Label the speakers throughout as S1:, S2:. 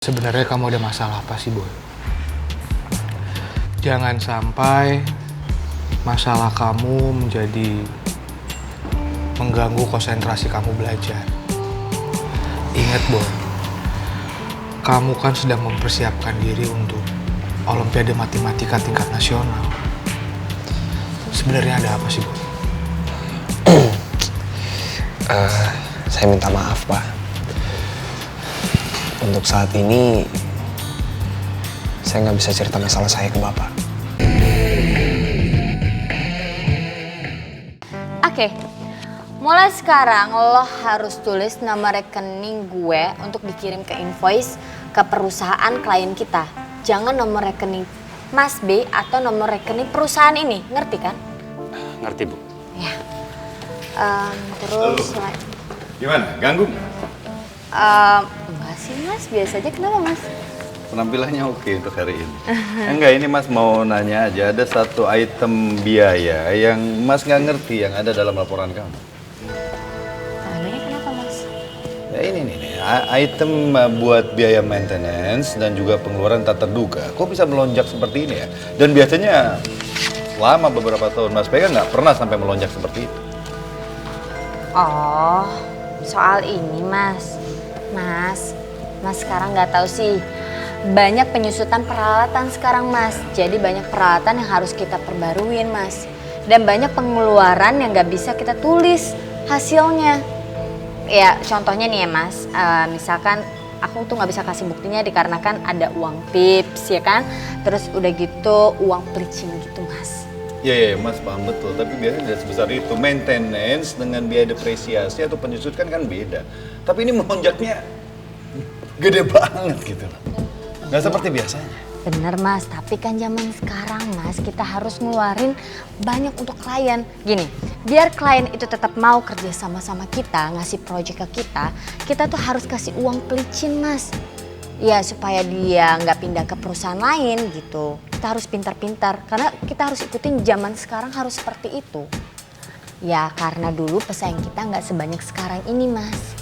S1: Sebenarnya kamu ada masalah apa sih, Boy? Jangan sampai masalah kamu menjadi mengganggu konsentrasi kamu belajar. Ingat, Boy, kamu kan sedang mempersiapkan diri untuk Olimpiade Matematika tingkat nasional. Sebenarnya ada apa sih, Boy?
S2: Saya minta maaf, Pak. Untuk saat ini, saya nggak bisa cerita masalah saya ke Bapak.
S3: Oke, mulai sekarang lo harus tulis nama rekening gue untuk dikirim ke invoice ke perusahaan klien kita. Jangan nomor rekening Mas B atau nomor rekening perusahaan ini, ngerti kan?
S4: Ngerti, Bu.
S3: Ya. Terus
S5: Gimana? Ganggu?
S3: enggak sih Mas, biasa aja. Kenapa Mas?
S5: Penampilannya oke untuk hari ini. Enggak, ini Mas mau nanya aja. Ada satu item biaya yang Mas nggak ngerti yang ada dalam laporan kamu.
S3: Namanya kenapa Mas?
S5: Ya ini nih, item buat biaya maintenance dan juga pengeluaran tak terduga. Kok bisa melonjak seperti ini ya? Dan biasanya selama beberapa tahun Mas Pega nggak pernah sampai melonjak seperti itu.
S3: Oh, soal ini Mas sekarang nggak tahu sih. Banyak penyusutan peralatan sekarang Mas. Jadi banyak peralatan yang harus kita perbaruin Mas. Dan banyak pengeluaran yang nggak bisa kita tulis hasilnya. Ya contohnya nih ya Mas, misalkan aku tuh nggak bisa kasih buktinya dikarenakan ada uang tips ya kan. Terus udah gitu uang pelicin gitu Mas.
S5: Ya, Mas paham betul. Tapi biasanya tidak sebesar itu. Maintenance dengan biaya depresiasi atau penyusutan kan beda. Tapi ini melonjaknya gede banget gitu loh. Nggak seperti biasanya.
S3: Bener Mas, tapi kan zaman sekarang Mas kita harus ngeluarin banyak untuk klien. Gini, biar klien itu tetap mau kerja sama kita, ngasih proyek ke kita tuh harus kasih uang pelicin Mas. Ya supaya dia nggak pindah ke perusahaan lain gitu. Kita harus pintar-pintar karena kita harus ikutin zaman sekarang harus seperti itu. Ya karena dulu pesaing kita nggak sebanyak sekarang ini Mas.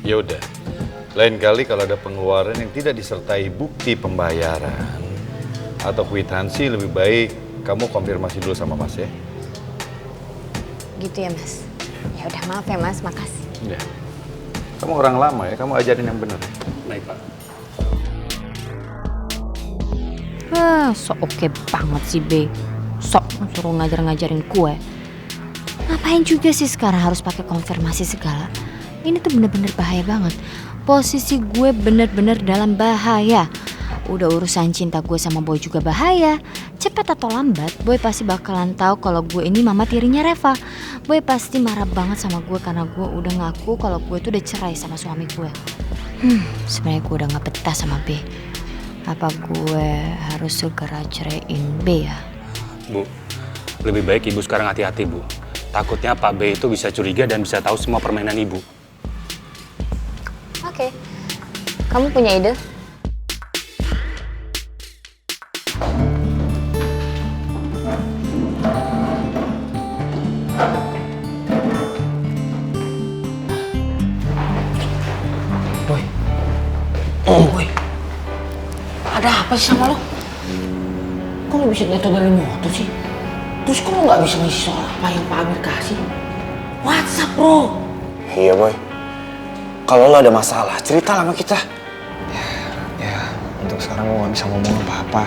S5: Ya udah. Lain kali kalau ada pengeluaran yang tidak disertai bukti pembayaran atau kwitansi, lebih baik kamu konfirmasi dulu sama Mas ya.
S3: Gitu ya Mas. Ya udah maaf ya Mas, makasih.
S5: Ya. Kamu orang lama ya, kamu ajarin yang benar.
S4: Baik, Pak.
S3: Sok oke banget sih B. Sok suruh ngajarin kue. Ngapain juga sih sekarang harus pakai konfirmasi segala? Ini tuh bener-bener bahaya banget. Posisi gue bener-bener dalam bahaya. Udah urusan cinta gue sama Boy juga bahaya. Cepat atau lambat, Boy pasti bakalan tahu kalau gue ini mama tirinya Reva. Boy pasti marah banget sama gue karena gue udah ngaku kalau gue tuh udah cerai sama suami gue. Sebenarnya gue udah nggak betah sama B. Apa gue harus segera ceraiin B ya?
S4: Bu, lebih baik Ibu sekarang hati-hati, Bu. Takutnya Pak B itu bisa curiga dan bisa tahu semua permainan Ibu.
S3: Oke. Kamu punya ide?
S6: Boy, ada apa sih sama lo? Kok lo bisa jatuh dari motor sih? Terus kok lo gak bisa ngisi soal apa yang Pak Amir kasih? WhatsApp bro.
S2: Iya, Boy. Kalau lo ada masalah, cerita sama kita. Ya, untuk sekarang gue gak bisa ngomong apa-apa.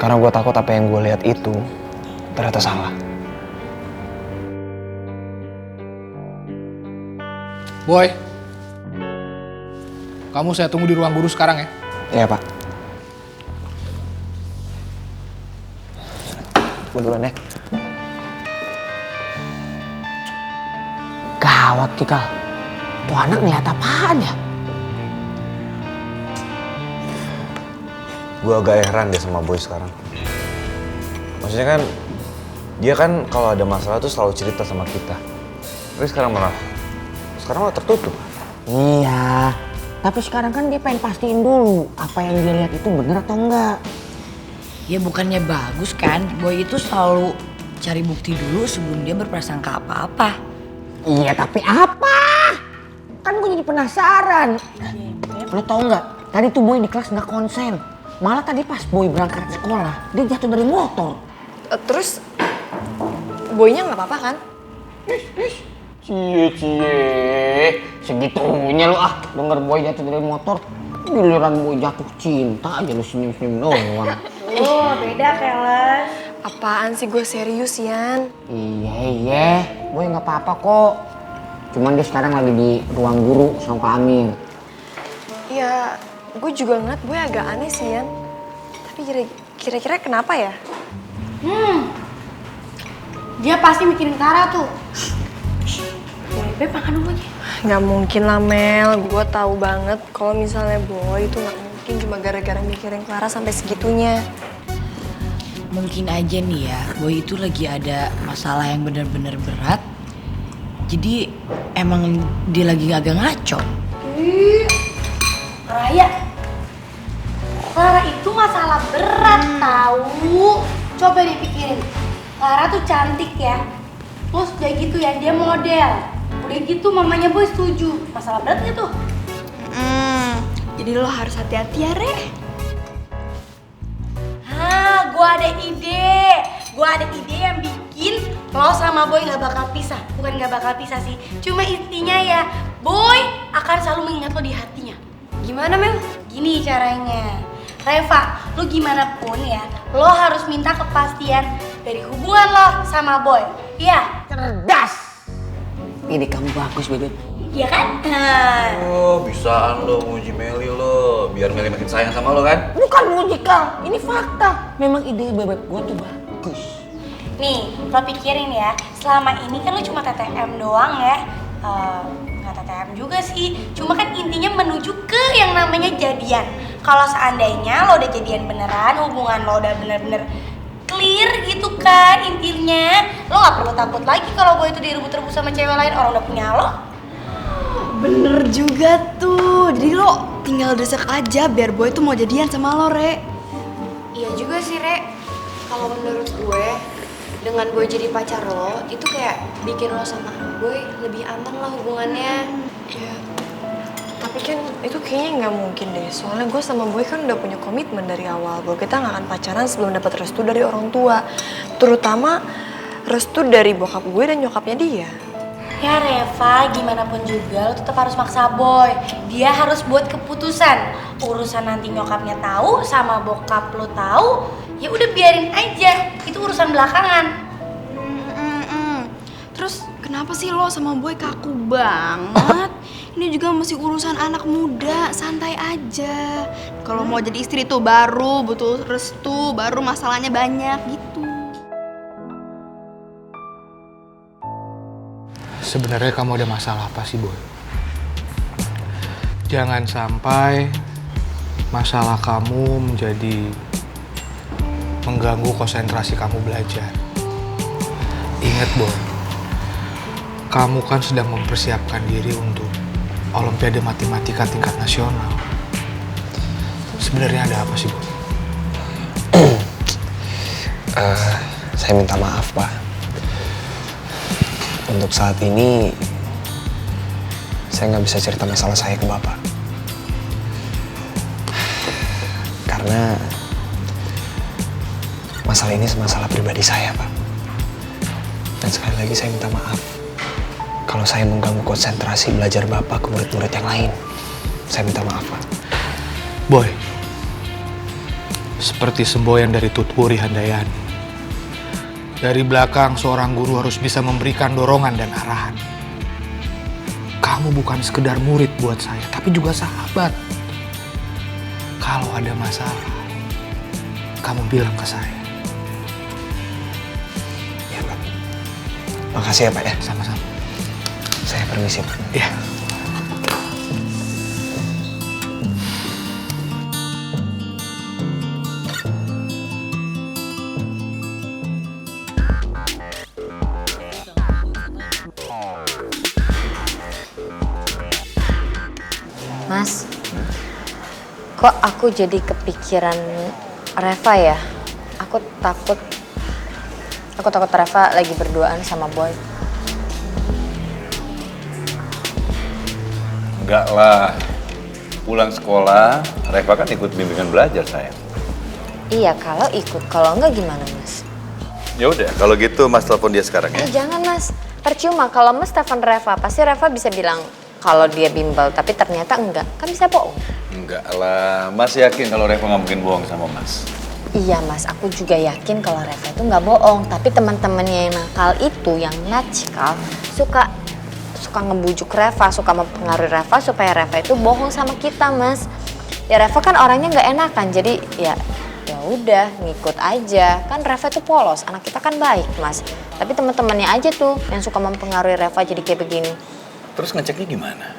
S2: Karena gue takut apa yang gue lihat itu ternyata salah.
S1: Boy, kamu saya tunggu di ruang guru sekarang ya.
S2: Iya, Pak. Gue duluan ya.
S6: Gawat Kikal. Tuh anak ngeliat apaan ya?
S2: Gue agak heran deh sama Boy sekarang. Maksudnya kan, dia kan kalau ada masalah tuh selalu cerita sama kita. Tapi sekarang malah tertutup.
S6: Iya. Tapi sekarang kan dia pengen pastiin dulu apa yang dia lihat itu bener atau enggak.
S7: Ya bukannya bagus kan, Boy itu selalu cari bukti dulu sebelum dia berprasangka apa-apa.
S6: Iya tapi apa? Kan gue jadi penasaran. lo tau nggak? Tadi tuh Boy di kelas nggak konsen. Malah tadi pas Boy berangkat sekolah, dia jatuh dari motor.
S8: Terus boynya nggak apa-apa kan?
S6: Cie, segitunya lo denger Boy jatuh dari motor. Giliran Boy jatuh cinta aja lo senyum-senyum doang.
S8: Oh, beda Keles. Apaan sih, gue serius, Yan?
S6: Iya, Boy nggak apa-apa kok. Cuman dia sekarang lagi di ruang guru sama Pak Amir.
S8: Ya, gue juga ngeliat Boy agak aneh sih, Yan. Tapi kira-kira kenapa ya?
S9: Dia pasti mikirin Clara tuh. Beb, makan dulu aja.
S8: Nggak mungkin lah, Mel. Gue tahu banget kalau misalnya Boy itu nggak mungkin cuma gara-gara mikirin Clara sampai segitunya.
S7: Mungkin aja nih ya, Boy itu lagi ada masalah yang benar-benar berat. Jadi emang dia lagi agak ngaco.
S9: Raya, Clara itu masalah berat tahu. Coba dipikirin, Clara tuh cantik ya. Terus udah gitu ya, dia model. Udah gitu mamanya Boy setuju. Masalah berat gak tuh?
S8: Jadi lo harus hati-hati ya, Re.
S9: Gua ada ide. Gua ada ide yang bikin lo sama Boy gak bakal pisah. Bukan gak bakal pisah sih. Cuma intinya ya, Boy akan selalu mengingat lo di hatinya.
S8: Gimana, Mel?
S9: Gini caranya. Reva, lo gimana pun ya, lo harus minta kepastian dari hubungan lo sama Boy. Iya?
S6: Cerdas. Ide kamu bagus, Bebek.
S9: Iya kan?
S5: Oh, bisaan lo muji Meli lo, biar Meli makin sayang sama lo kan?
S6: Bukan mujikal, ini fakta. Memang ide Bebek gua tuh bagus.
S9: Nih, lo pikirin ya, selama ini kan lo cuma TTM doang ya. Nggak TTM juga sih, cuma kan intinya menuju ke yang namanya jadian. Kalau seandainya lo udah jadian beneran, hubungan lo udah bener-bener clear gitu kan intinya, lo nggak perlu takut lagi kalau Boy itu direbut-rebut sama cewek lain, orang udah punya lo.
S8: Bener juga tuh. Jadi lo tinggal desek aja biar Boy tuh mau jadian sama lo, Re.
S10: Iya juga sih, Re. Kalau menurut gue, dengan Boy jadi pacar lo, itu kayak bikin lo sama Boy lebih aman lah hubungannya.
S8: Ya, tapi kan itu kayaknya nggak mungkin deh. Soalnya gue sama Boy kan udah punya komitmen dari awal bahwa kita nggak akan pacaran sebelum dapat restu dari orang tua. Terutama restu dari bokap gue dan nyokapnya dia.
S9: Ya Reva, gimana pun juga lo tetap harus maksa Boy. Dia harus buat keputusan. Urusan nanti nyokapnya tahu sama bokap lo tahu, ya udah biarin aja. Itu urusan belakangan.
S8: Terus kenapa sih lo sama Boy kaku banget? Ini juga masih urusan anak muda, santai aja. Kalau mau jadi istri tuh baru butuh restu, baru masalahnya banyak gitu.
S1: Sebenarnya kamu ada masalah apa sih, Boy? Jangan sampai masalah kamu menjadi mengganggu konsentrasi kamu belajar. Ingat, Boy, kamu kan sedang mempersiapkan diri untuk Olimpiade Matematika tingkat nasional. Sebenarnya ada apa sih, Boy?
S2: Saya minta maaf, Pak. Untuk saat ini, saya nggak bisa cerita masalah saya ke Bapak. Karena masalah ini masalah pribadi saya, Pak. Dan sekali lagi saya minta maaf kalau saya mengganggu konsentrasi belajar Bapak ke murid-murid yang lain. Saya minta maaf, Pak.
S1: Boy, seperti semboyan dari Tutwuri Handayani. Dari belakang seorang guru harus bisa memberikan dorongan dan arahan. Kamu bukan sekedar murid buat saya, tapi juga sahabat. Kalau ada masalah, kamu bilang ke saya.
S2: Ya, Pak. Makasih ya, Pak ya.
S1: Sama-sama.
S2: Saya permisi, Pak.
S1: Ya.
S3: Mas, kok aku jadi kepikiran Reva ya? Aku takut Reva lagi berduaan sama Boy.
S5: Enggak lah. pulang sekolah, Reva kan ikut bimbingan belajar, sayang.
S10: Iya, kalau ikut. Kalau enggak gimana, Mas?
S5: Ya udah, kalau gitu Mas telepon dia sekarang ya.
S10: Jangan, Mas. Percuma kalau Mas telepon Reva, pasti Reva bisa bilang kalau dia bimbel, tapi ternyata enggak. Kan bisa bohong.
S5: Enggak lah, Mas yakin kalau Reva nggak mungkin bohong sama Mas.
S10: Iya, Mas. Aku juga yakin kalau Reva itu nggak bohong. Tapi teman-temannya yang nakal itu, yang natchkal, suka ngebujuk Reva, suka mempengaruhi Reva supaya Reva itu bohong sama kita, Mas. Ya Reva kan orangnya nggak enakan, jadi ya udah ngikut aja. Kan Reva itu polos, anak kita kan baik, Mas. Tapi teman-temannya aja tuh yang suka mempengaruhi Reva jadi kayak begini.
S5: Terus ngeceknya gimana?